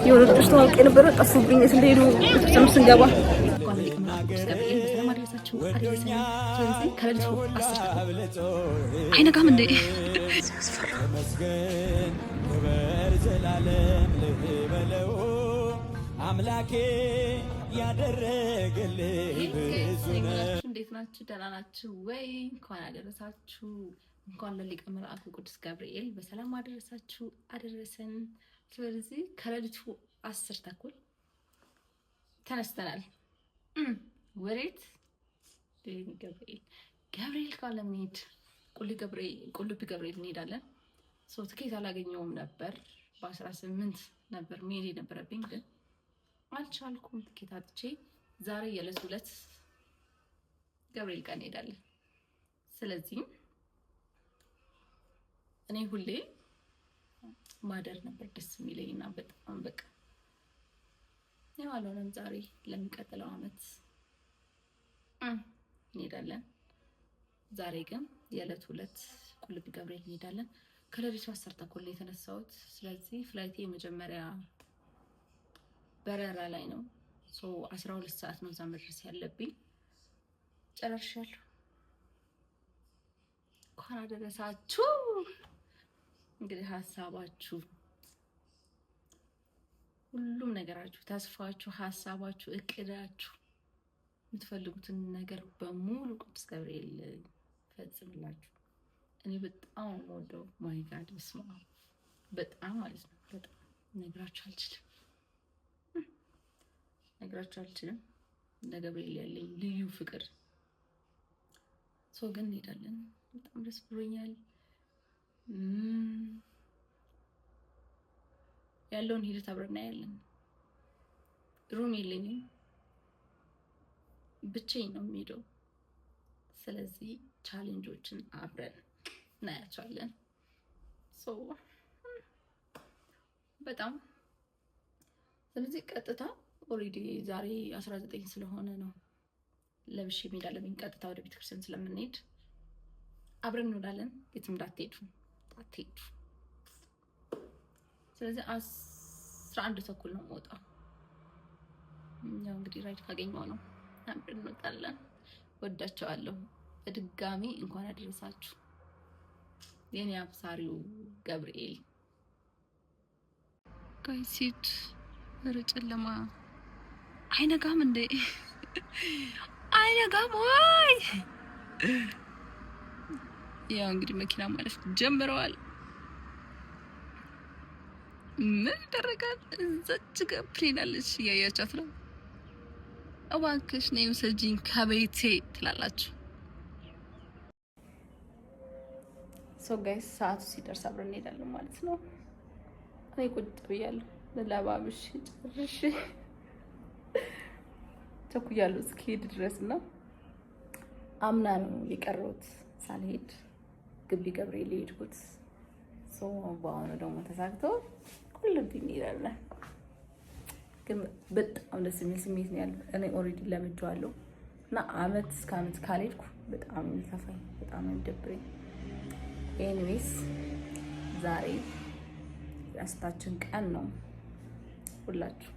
የወረዶች ታዋቂ የነበረ ጠፉብኝ ስለሄዱ ቤተክርስቲያን ስንገባ ከሌሊቱ 10 አይነጋም እንዴ? ሲያስፈራ አምላኬ ያደረገልኝ ብዙ ነው። እንዴት ናችሁ? ደህና ናችሁ ወይ? እንኳን አደረሳችሁ። እንኳን ለሊቀ መላእክቱ ቅዱስ ገብርኤል በሰላም አደረሳችሁ አደረሰን። ስለዚህ ከሌሊቱ 10 ተኩል ተነስተናል። ወሬት ገብርኤል ካለ እንሂድ፣ ቁልቢ ገብርኤል እንሄዳለን። ትኬት አላገኘውም ነበር። በ18 ነበር መሄድ የነበረብኝ ግን አልቻልኩም። ትኬት አጥቼ ዛሬ የዕለት ሁለት ገብርኤል ጋር እንሄዳለን። ስለዚህ እኔ ሁሌ ማደር ነበር ደስ የሚለኝና በጣም በቃ ያው አልሆነም። ዛሬ ለሚቀጥለው አመት እንሄዳለን። ዛሬ ግን የዕለት ሁለት ቁልቢ ገብርኤል እንሄዳለን። ከሌሊቱ 10 ተኩል ነው የተነሳሁት። ስለዚህ ፍላይቴ የመጀመሪያ በረራ ላይ ነው። 12 ሰዓት ነው እዛ መድረስ ያለብኝ። ጨርሻለሁ። እንኳን አደረሳችሁ። እንግዲህ ሀሳባችሁ፣ ሁሉም ነገራችሁ፣ ተስፋችሁ፣ ሀሳባችሁ፣ እቅዳችሁ፣ የምትፈልጉትን ነገር በሙሉ ቅዱስ ገብርኤል ፈጽምላችሁ። እኔ በጣም ወደው ማይ ጋድ በስመ አብ በጣም ማለት ነው። በጣም ነግራችሁ አልችልም ለገብርኤል ያለኝ ልዩ ፍቅር። ግን እንሄዳለን። በጣም ደስ ብሎኛል። ያለውን ሂደት አብረን እናያለን። ሩም የለኝም፣ ብቻዬን ነው የምሄደው። ስለዚህ ቻሌንጆችን አብረን እናያቸዋለን። በጣም ስለዚህ ቀጥታ ኦልሬዲ ዛሬ 19 ስለሆነ ነው ለብሼ ሜዳ ለምን ቀጥታ ወደ ቤተክርስቲያን ስለምንሄድ አብረን እንወዳለን። የትም እንዳትሄዱ። ስለዚህ 11 ተኩል ነው የምወጣው። ያው እንግዲህ ራይድ ካገኘው ነው አብረን እንወጣለን። ወዳቸዋለሁ። በድጋሚ እንኳን አደረሳችሁ የኔ አብሳሪው ገብርኤል። ጋይሲት ጨለማ አይነጋም እንዴ? አይነጋም ወይ? ያው እንግዲህ መኪና ማለፍ ጀምረዋል። ምን ይደረጋል? እዛች ጋር ፕሌን አለች፣ እያያቻት ነው። እባክሽ ነይ ውሰጂኝ ከቤቴ ትላላችሁ። ጋይስ ሰዓቱ ሲደርስ አብረን እንሄዳለን ማለት ነው። እኔ ቁጭ ብያለሁ። ለላባብሽ ጨርሽ ተኩያለሁ እስኪሄድ ድረስ ነው። አምና ነው የቀረሁት ሳልሄድ ግቢ ገብርኤል የሄድኩት። በአሁኑ ደግሞ ተሳክቶ ቁልቢ እንሄዳለን። ግን በጣም ደስ የሚል ስሜት ነው ያለው። እኔ ኦልሬዲ ለምጄዋለሁ እና አመት እስከ አመት ካልሄድኩ በጣም የሚከፋኝ፣ በጣም የሚደብረኝ። ኤኒዌይስ ዛሬ የደስታችን ቀን ነው። ሁላችሁ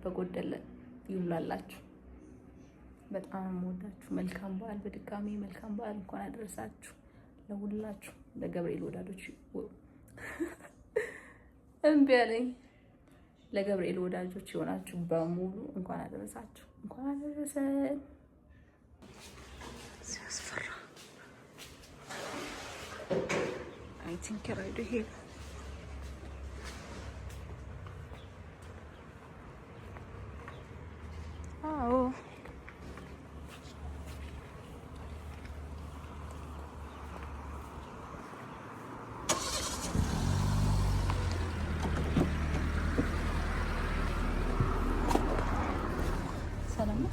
በጎደለ ይሙላላችሁ። በጣም የምወዳችሁ። መልካም በዓል። በድጋሚ መልካም በዓል። እንኳን አደረሳችሁ ለሁላችሁ። ለገብርኤል ወዳጆች እምቢ አለኝ። ለገብርኤል ወዳጆች የሆናችሁ በሙሉ እንኳን አደረሳችሁ፣ እንኳን አደረሰን። ሲያስፈራ I think you're right here. Oh. ሰላም ነው።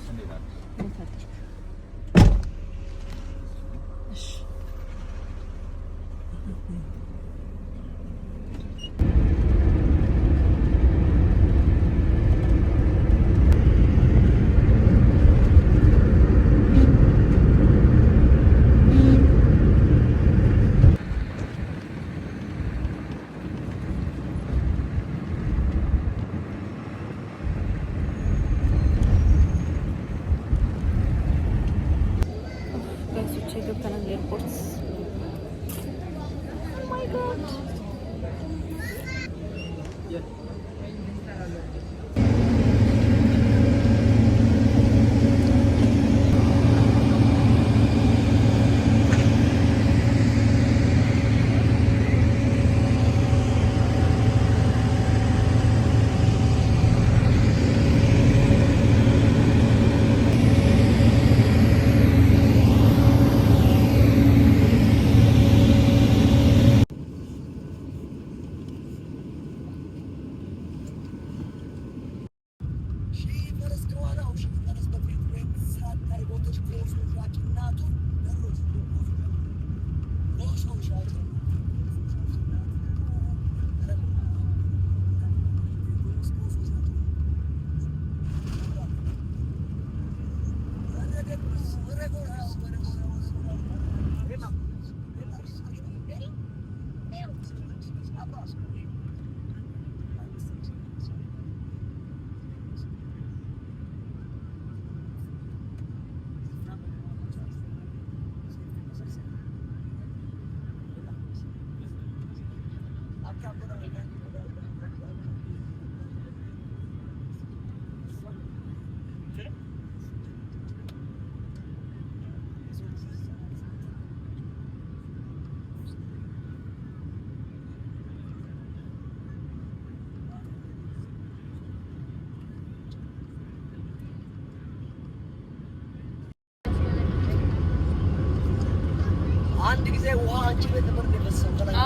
አንድ ጊዜ ውሃ አንቺ ቤት ነበር እንደፈሰው ከላይ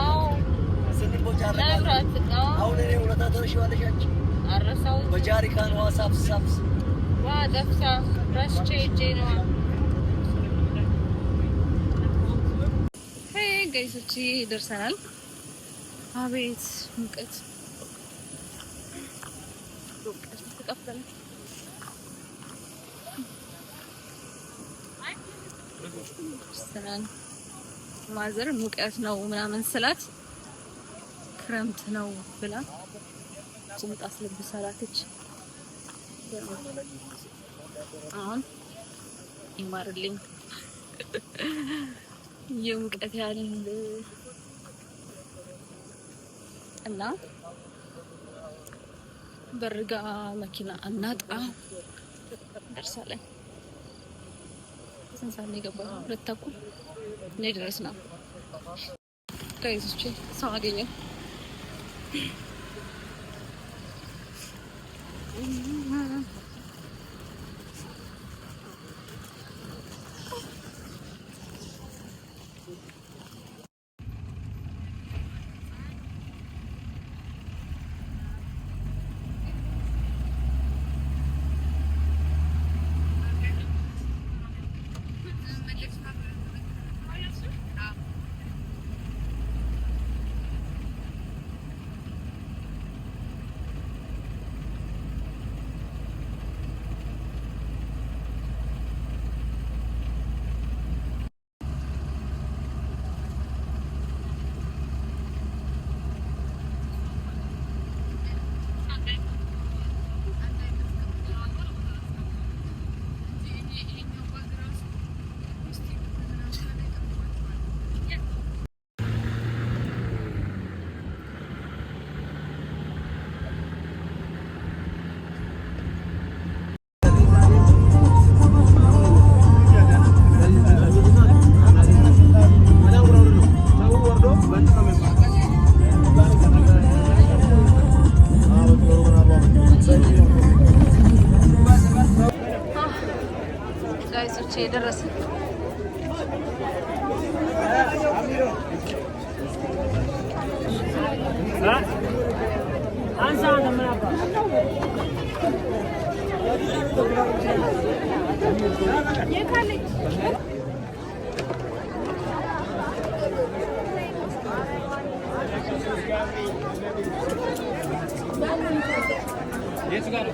ስንት ቦጃራ አሁን እኔ ሁለታ ተርሽዋለሽ አንቺ አረሳው በጃሪካን ውሃ ሳፍሳፍስ ዋ ደፍሳ ረስቼ እጄ ነው። ሄይ ጋይሶች ደርሰናል። አቤት ሙቀት ተቀፈለ ማዘር ሙቀት ነው ምናምን ስላት ክረምት ነው ብላ ቁምጣ ስለብሳላትች አሁን ይማርልኝ የሙቀት ያህል እና በርጋ መኪና እናጣ ደርሳለን። ስንት ሰዓት ነው የገባው? 2 ተኩል ነው ደረስና ጋይሶቼ ሰው አገኘው። ደረሰ አንሳ እንደምናባ የካለች የት ጋር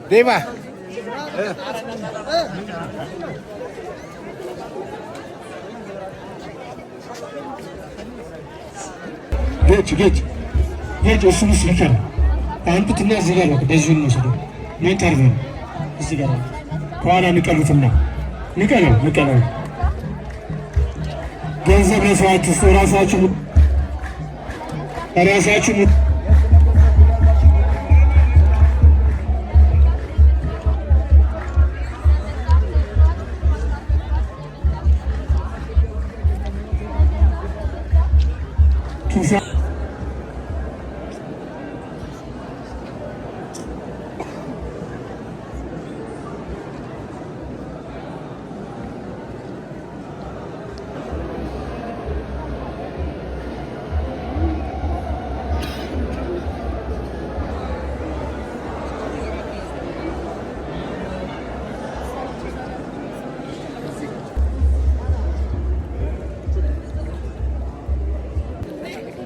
Deva. ጌጭ እሱን ስሊከር አንጡትና እዚህ ጋር በዚህ ነው ሰደው ምን ታርፈ እዚህ ጋር ከኋላ ንቀሉትና ንቀለው ገንዘብ ለሰዋችሁ ራሳችሁ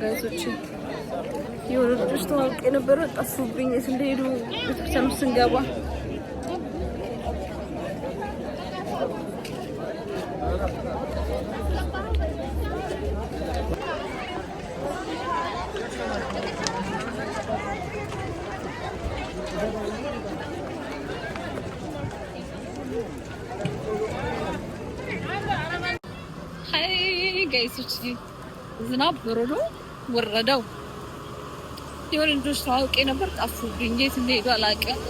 ጋይሶች የሆነ ልጆች ተዋውቀው የነበረ ጠፉብኝ። የት እንደሄዱ ቤተክርስቲያን ስንገባ ጋይሶች ዝናብ በረዶ ወረደው። የሆነ ልጆች ተዋውቀው ነበር ጠፉብኝ። የት እንደሄዱ አላውቅም።